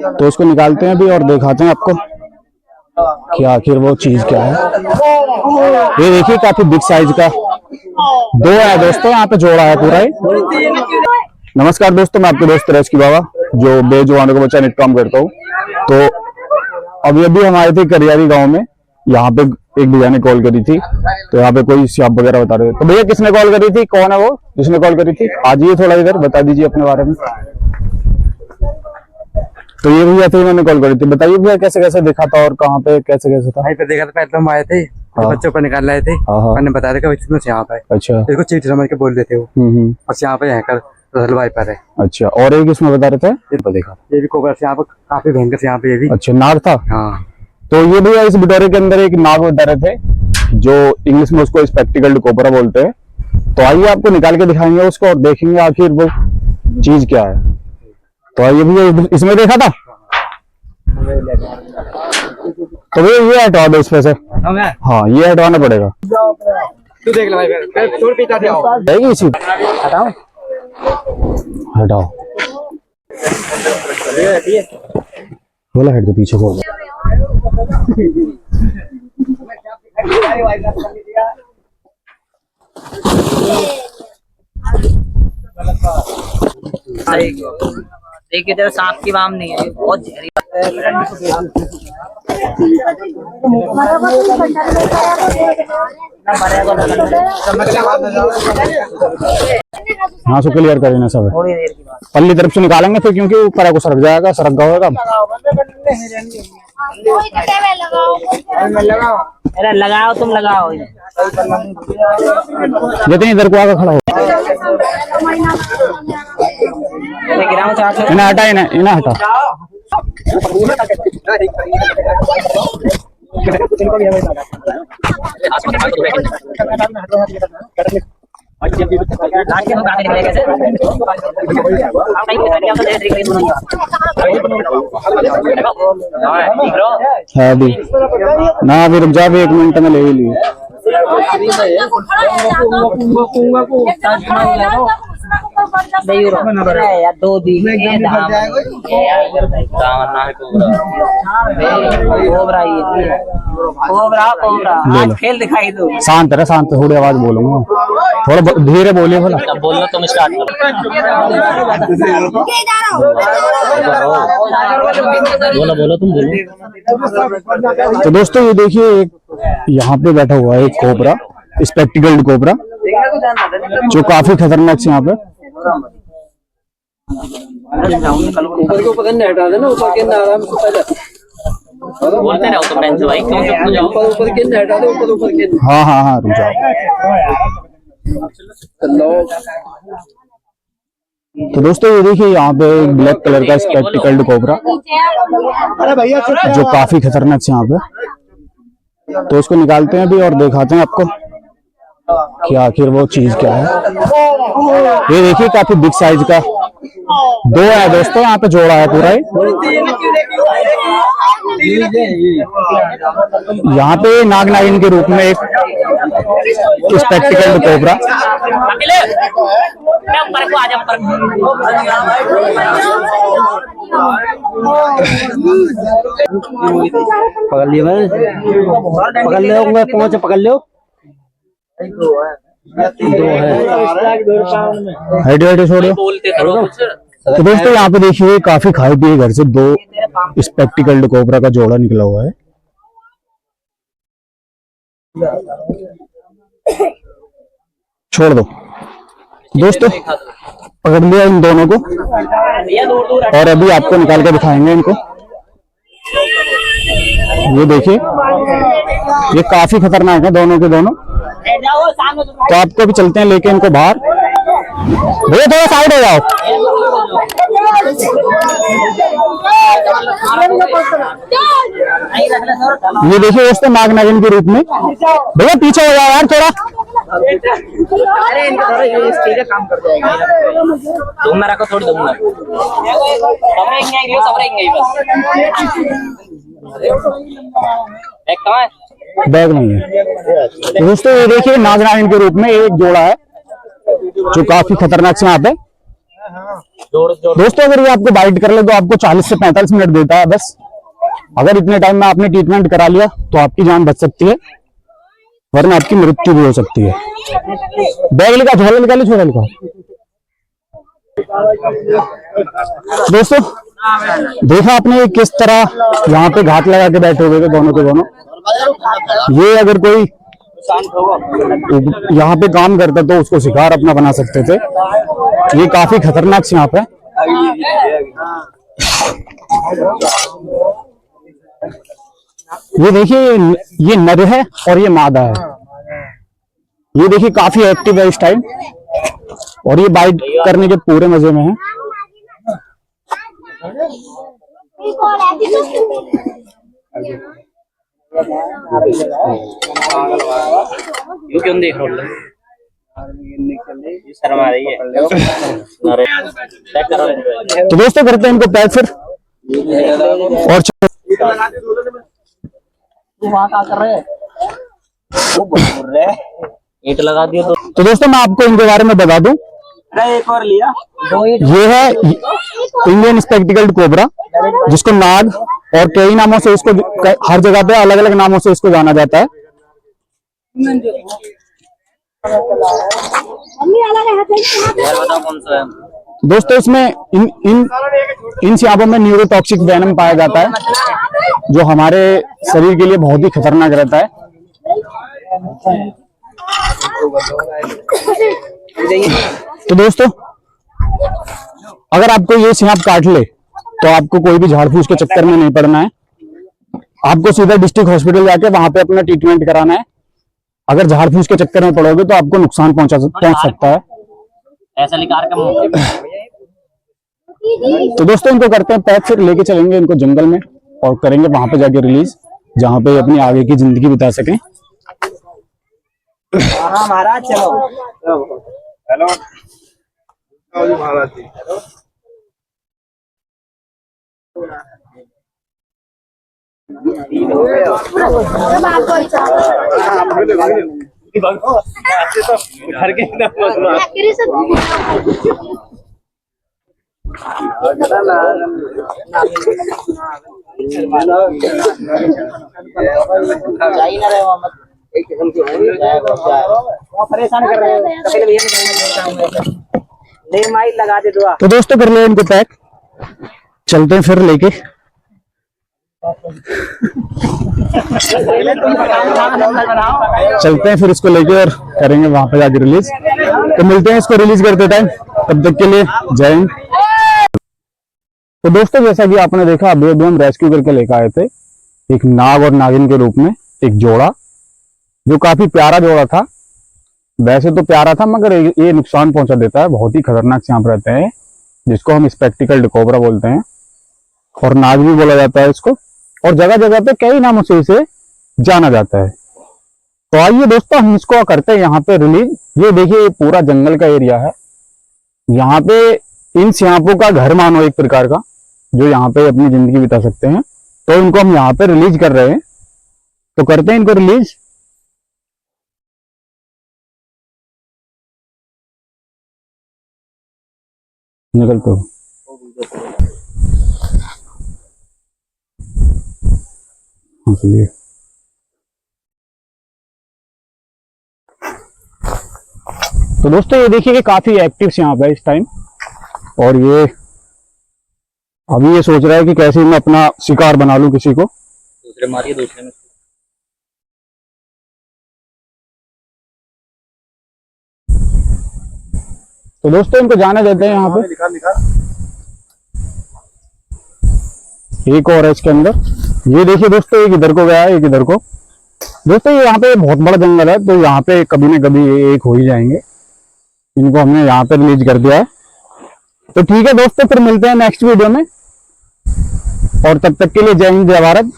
तो उसको निकालते हैं अभी और दिखाते हैं आपको कि आखिर वो चीज क्या है। ये देखिए काफी बिग साइज का दो है दोस्तों, यहाँ पे जोड़ा है पूरा ही। नमस्कार दोस्तों, मैं आपके दोस्त रेस्क्यू बाबा जो बेजुबानों को बच्चा नेट काम करता हूँ। तो अभी हम आए थे करियारी गांव में, यहाँ पे एक भैया ने कॉल करी थी, तो यहाँ पे कोई सांप वगैरह बता रहे थे। तो भैया किसने कॉल करी थी, कौन है वो जिसने कॉल करी थी? आ जाइए थोड़ा इधर, बता दीजिए अपने बारे में। तो ये भैया थे, इन्होंने कॉल करी थी। बताइए भैया कैसे कैसे देखा था और कहाँ पे कैसे कैसे था? वहीं पे देखा था, पहले हम आए थे। हाँ। बच्चों को निकाल रहे थे। मैंने बता दिया कि यहाँ पे। अच्छा, इसको चीटी समझ के बोल देते हो। बस यहाँ पे हैकर रसलवाई पर है। अच्छा, और एक इसमें बता रहे थे देखा, ये भी कोबरा से यहाँ पे काफी भयंकर से यहाँ पे ये भी। अच्छा, नाग था। हाँ, तो ये भैया इस बिटोरे के अंदर एक नाग बता रहे थे, जो इंग्लिश में उसको स्पेक्टिकल्ड कोबरा बोलते हैं। तो आइए आपको निकाल के दिखाएंगे उसको और देखेंगे आखिर वो चीज क्या है। तो आइए भैया, इसमें देखा था तो भैया ये हटवा दो इसमें से। हाँ, ये हटवाना पड़ेगा। तू देख ले भाई, छोड़ पीता दे। हटाओ हटाओ, बोला हट दे पीछे को। देखिए तेरा सांप की वाम नहीं है, बहुत जहरी। हाँ, सो क्लियर करें ना सब, पल्ली तरफ से निकालेंगे फिर, क्योंकि ऊपर को सरक जाएगा, सरक होगा। लगाओ, तुम लगाओ। जितनी इधर को आकर खड़ा हो, इन्हें हटा, इन्हें हटा। है भी ना, अभी रुक जा, 1 मिनट में ले ही लिए। दो दी खेल दिखाई दो। शांत रहे, शांत, थोड़ी आवाज बोलूंगा, थोड़ा धीरे बोलिए। बोलो तुम स्टार्ट बोलो तुम बोलो। तो दोस्तों ये देखिए, यहाँ पे बैठा हुआ है एक कोबरा, स्पेक्टिकल्ड कोबरा, जो काफी खतरनाक से यहाँ पे। ऊपर के ऊपर हटा देना, ऊपर के आराम से बोलते रहो तुम बहन से भाई, क्यों चुप हो जाओ? ऊपर के हटा दो, ऊपर के। हाँ हाँ हाँ, रुक जाओ। तो दोस्तों ये देखिए, यहाँ पे एक ब्लैक कलर का स्पेक्टिकल्ड कोबरा, जो काफी खतरनाक से यहाँ पे। तो उसको निकालते हैं अभी और दिखाते हैं आपको कि आखिर वो चीज क्या है। ये देखिए काफी बिग साइज का दो है दोस्तों, यहाँ पे जोड़ा है पूरा ही। यहाँ पे नाग नागिन के रूप में एक स्पेक्टिकल्ड कोबरा। पकड़ लिया मैं, पकड़ ले, पहुंच पकड़ लो। दो है, हटे छोड़ो। तो दोस्तों यहाँ पे देखिए, काफी खाए पिए घर से दो स्पेक्टिकल्ड कोबरा का जोड़ा निकला हुआ है। छोड़ दो दोस्तों, पकड़ लिया इन दोनों को और अभी आपको निकाल के दिखाएंगे इनको। ये देखिए, ये काफी खतरनाक है दोनों के दोनों। तो आपको भी चलते हैं लेके इनको बाहर। भैया थोड़ा साइड हो जाओ। ये देखिए दोस्तों, नाग नागिन के रूप में। भैया पीछे हो जाओ यार थोड़ा। अरे इनका काम कर जाएगा। तुम मेरा को थोड़ी दूंगा। एक कहाँ है? बैग नहीं है। तो दोस्तों ये देखिए, नाग नागिन के रूप में एक जोड़ा है जो काफी खतरनाक से यहाँ पे दोस्तों अगर ये आपको बाइट कर ले तो आपको 40 से 45 मिनट देता है बस। अगर इतने टाइम में आपने ट्रीटमेंट करा लिया तो आपकी जान बच सकती है, वरना आपकी मृत्यु भी हो सकती है। बैग का झोला निकाले, छोटा निकाल। दोस्तों देखा आपने किस तरह यहाँ पे घात लगा के बैठे हुए थे दोनों के दोनों। ये अगर कोई यहाँ पे काम करता तो उसको शिकार अपना बना सकते थे। ये काफी खतरनाक सांप है। ये देखिए, ये नर है और ये मादा है। ये देखिए काफी एक्टिव है इस टाइम, और ये बाइट करने के पूरे मजे में है। यू क्यों देख रहे हो? शर्म आ रही है। तो दोस्तों करते हैं इनको पैक फिर, और ईंट लगा दिया तो दोस्तों मैं आपको इनके बारे में बता दूं। एक और लिया। ये है इंडियन स्पेक्टिकल्ड कोबरा, जिसको नाग और कई नामों से इसको, हर जगह पे अलग अलग नामों से इसको जाना जाता है। कौन सा है? दोस्तों इसमें इन सांपों में न्यूरोटॉक्सिक वेनम पाया जाता है, जो हमारे शरीर के लिए बहुत ही खतरनाक रहता है। तो दोस्तों अगर आपको ये सांप काट ले तो आपको कोई भी झाड़ फूस के चक्कर में नहीं पड़ना है। आपको सीधा डिस्ट्रिक्ट हॉस्पिटल जाके वहां पे अपना ट्रीटमेंट कराना है। अगर झाड़ फूस के चक्कर में पड़ोगे तो आपको नुकसान पहुंच सकता है। ऐसा लिखा के तो दोस्तों इनको करते हैं पैक, फिर लेके चलेंगे इनको जंगल में और करेंगे वहां पे जाके रिलीज, जहां पे अपनी आगे की जिंदगी बिता सकें। महाराज चलो। हेलो महाराज जी। घर के परेशान कर रहे हो। माइल लगा दे दुआ। तो दोस्तों कर ले इनको पैक, चलते हैं फिर लेके। चलते हैं फिर इसको लेके और करेंगे वहां पे जाके रिलीज। तो मिलते हैं इसको रिलीज करते टाइम, तब तक के लिए जय हिंद। तो दोस्तों जैसा कि आपने देखा, अभी अभी हम रेस्क्यू करके लेकर आए थे एक नाग और नागिन के रूप में एक जोड़ा, जो काफी प्यारा जोड़ा था। वैसे तो प्यारा था, मगर ये नुकसान पहुंचा देता है। बहुत ही खतरनाक सांप रहते हैं, जिसको हम स्पेक्टिकल्ड कोबरा बोलते हैं, और नाग भी बोला जाता है इसको, और जगह जगह पे कई नामों से इसे जाना जाता है। तो आइए दोस्तों हम इसको करते हैं यहाँ पे रिलीज। ये देखिए ये पूरा जंगल का एरिया है। यहाँ पे इन सांपों का घर मानो एक प्रकार का, जो यहाँ पे अपनी जिंदगी बिता सकते हैं। तो इनको हम यहाँ पे रिलीज कर रहे हैं, तो करते हैं इनको रिलीज। निकलते हो चलिए। तो दोस्तों ये देखिए कि काफी एक्टिव सांप है इस टाइम, और ये अभी ये सोच रहा है कि कैसे मैं अपना शिकार बना लूं किसी को। दूसरे मारिए, दूसरे में। तो दोस्तों इनको जाने देते हैं यहाँ पे। एक और है इसके अंदर। ये देखिए दोस्तों, एक इधर को गया है, एक इधर को। दोस्तों ये यहाँ पे बहुत बड़ा जंगल है, तो यहाँ पे कभी न कभी एक हो ही जाएंगे। इनको हमने यहाँ पे रिलीज कर दिया है। तो ठीक है दोस्तों, फिर मिलते हैं नेक्स्ट वीडियो में, और तब तक के लिए जय हिंद जय भारत।